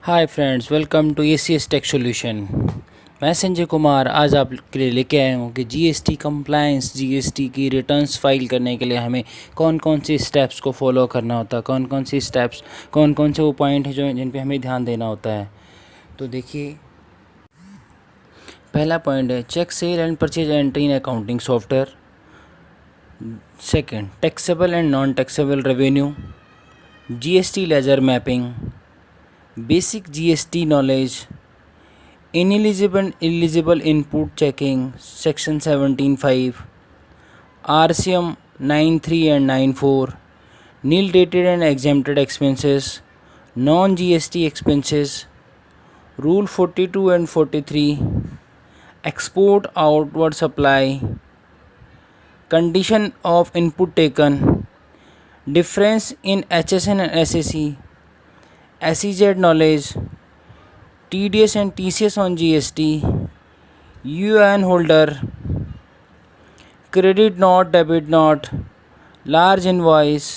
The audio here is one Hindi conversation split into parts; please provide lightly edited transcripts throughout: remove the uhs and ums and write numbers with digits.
Hi friends, welcome to ACS tech solution. मैं संजय कुमार आज आपके लिए लेके आया हूँ कि जीएसटी कंप्लायंस, जीएसटी की रिटर्न्स फाइल करने के लिए हमें कौन कौन सी स्टेप्स को फॉलो करना होता है, कौन कौन सी स्टेप्स, कौन कौन से वो पॉइंट हैं जो जिन पे हमें ध्यान देना होता है। तो देखिए, पहला पॉइंट है check sale and purchase entry in accounting software. Second, taxable and non taxable revenue, GST ledger mapping, basic GST knowledge, ineligible input checking, section 17(5), RCM 9(3) and 9(4), nil dated and exempted expenses, non GST expenses, rule 42 and 43, export outward supply, condition of input taken, difference in HSN and SAC, SEZ knowledge, TDS and TCS on GST, UAN holder, credit note, debit note, large invoice,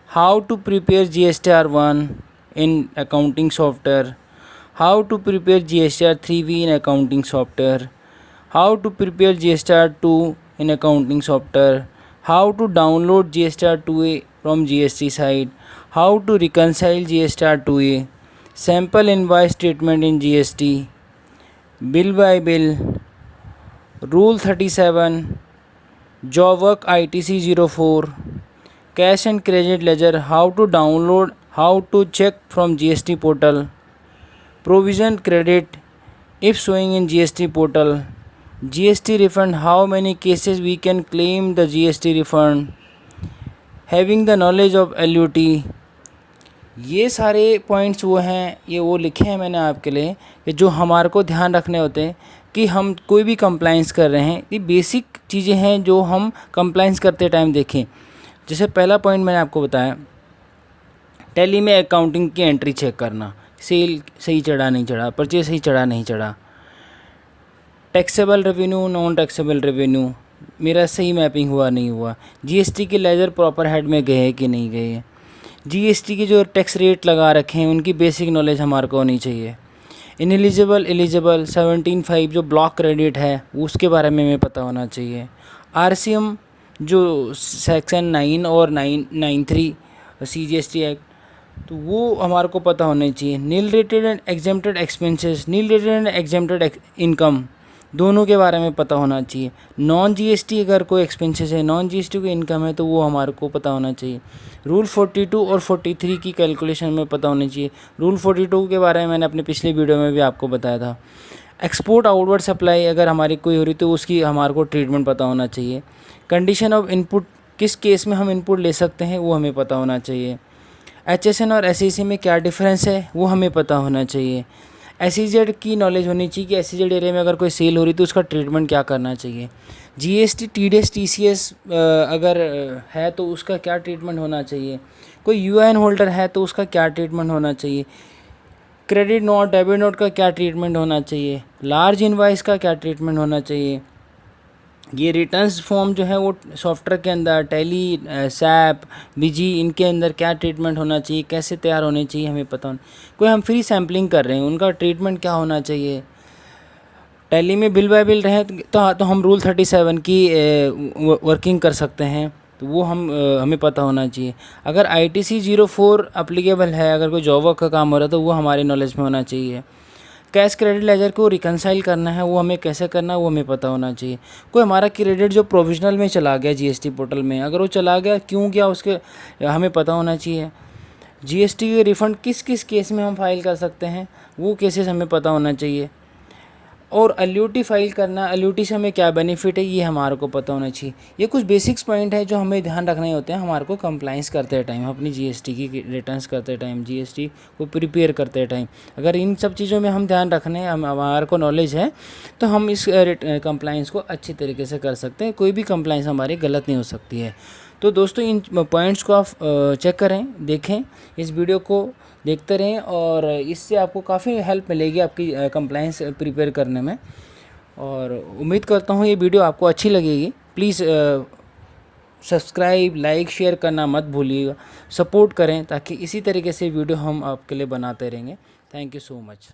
how to prepare GSTR1 in accounting software, how to prepare GSTR3V in accounting software, how to prepare GSTR2 in accounting software, how to download GSTR2A from GST site, how to reconcile GSTR2A, sample invoice statement in GST, bill by bill, rule 37, job work ITC 04, cash and credit ledger, how to download, how to check from GST portal, provision credit if showing in GST portal, GST refund, how many cases we can claim the GST refund, having the knowledge of LUT। ये सारे पॉइंट्स वो हैं, ये वो लिखे हैं मैंने आपके लिए कि जो हमारे को ध्यान रखने होते हैं कि हम कोई भी कंप्लाइंस कर रहे हैं। ये बेसिक चीज़ें हैं जो हम कंप्लाइंस करते टाइम देखें। जैसे पहला पॉइंट मैंने आपको बताया, टैली में अकाउंटिंग की एंट्री चेक करना, सेल सही चढ़ा नहीं चढ़ा, परचेज सही चढ़ा नहीं चढ़ा, taxable revenue, non taxable revenue मेरा सही मैपिंग हुआ नहीं हुआ, जीएसटी के लेजर प्रॉपर हेड में गए कि नहीं गए, जीएसटी के जो टैक्स रेट लगा रखे हैं उनकी बेसिक नॉलेज हमारे को होनी चाहिए। इनएलिजिबल, एलिजिबल 17(5) जो ब्लॉक क्रेडिट है उसके बारे में हमें पता होना चाहिए। आरसीएम जो सेक्शन 9 और 9(3) CGST एक्ट, तो वो हमारे को पता होना चाहिए। Nil rated and exempted expenses, nil rated and exempted income दोनों के बारे में पता होना चाहिए। नॉन जीएसटी अगर कोई एक्सपेंसेस है, नॉन जीएसटी कोई इनकम है तो वो हमारे को पता होना चाहिए। रूल 42 और 43 की कैलकुलेशन में पता होनी चाहिए। रूल 42 के बारे में मैंने अपने पिछले वीडियो में भी आपको बताया था। एक्सपोर्ट आउटवर्ड सप्लाई अगर हमारी कोई हो रही तो उसकी हमारे को ट्रीटमेंट पता होना चाहिए। कंडीशन ऑफ इनपुट, किस केस में हम इनपुट ले सकते हैं वो हमें पता होना चाहिए। HSN और SEC में क्या डिफरेंस है वो हमें पता होना चाहिए। SEZ की नॉलेज होनी चाहिए कि SEZ एरिया में अगर कोई सेल हो रही तो उसका ट्रीटमेंट क्या करना चाहिए। GST, TDS, TCS अगर है तो उसका क्या ट्रीटमेंट होना चाहिए। कोई UAN होल्डर है तो उसका क्या ट्रीटमेंट होना चाहिए। क्रेडिट नोट, डेबिट नोट का क्या ट्रीटमेंट होना चाहिए। लार्ज इनवाइस का क्या ट्रीटमेंट होना चाहिए। ये रिटर्न्स फॉर्म जो है वो सॉफ्टवेयर के अंदर, टैली, सैप, बीजी, इनके अंदर क्या ट्रीटमेंट होना चाहिए, कैसे तैयार होने चाहिए हमें पता होना। कोई हम फ्री सैम्पलिंग कर रहे हैं उनका ट्रीटमेंट क्या होना चाहिए। टैली में बिल बाय बिल रहे तो हम रूल 37 की वर्किंग कर सकते हैं, तो वो हमें पता होना चाहिए। अगर ITC 04 अप्लीकेबल है, अगर कोई जॉब वर्क का काम हो रहा है तो वो हमारे नॉलेज में होना चाहिए। कैश क्रेडिट लेजर को रिकनसाइल करना है वो हमें कैसे करना है वो हमें पता होना चाहिए। कोई हमारा क्रेडिट जो प्रोविजनल में चला गया जीएसटी पोर्टल में, अगर वो चला गया क्यों गया उसके हमें पता होना चाहिए। जीएसटी के रिफ़ंड किस किस केस में हम फाइल कर सकते हैं वो केसेस हमें पता होना चाहिए। और LUT फाइल करना, LUT से हमें क्या बेनिफिट है ये हमारे को पता होना चाहिए। ये कुछ बेसिक्स पॉइंट है जो हमें ध्यान रखने होते हैं हमारे को कंप्लाइंस करते टाइम, अपनी जीएसटी की रिटर्न्स करते टाइम, जीएसटी को प्रिपेयर करते टाइम। अगर इन सब चीज़ों में हम ध्यान रखने, हमारे को नॉलेज है तो हम इस कंप्लाइंस को अच्छी तरीके से कर सकते हैं। कोई भी कंप्लाइंस हमारी गलत नहीं हो सकती है। तो दोस्तों इन पॉइंट्स को आप चेक करें, देखें, इस वीडियो को देखते रहें और इससे आपको काफ़ी हेल्प मिलेगी आपकी कंप्लाइंस प्रिपेयर करने में। और उम्मीद करता हूँ ये वीडियो आपको अच्छी लगेगी। प्लीज़ सब्सक्राइब, लाइक, शेयर करना मत भूलिएगा। सपोर्ट करें ताकि इसी तरीके से वीडियो हम आपके लिए बनाते रहेंगे। Thank you so much.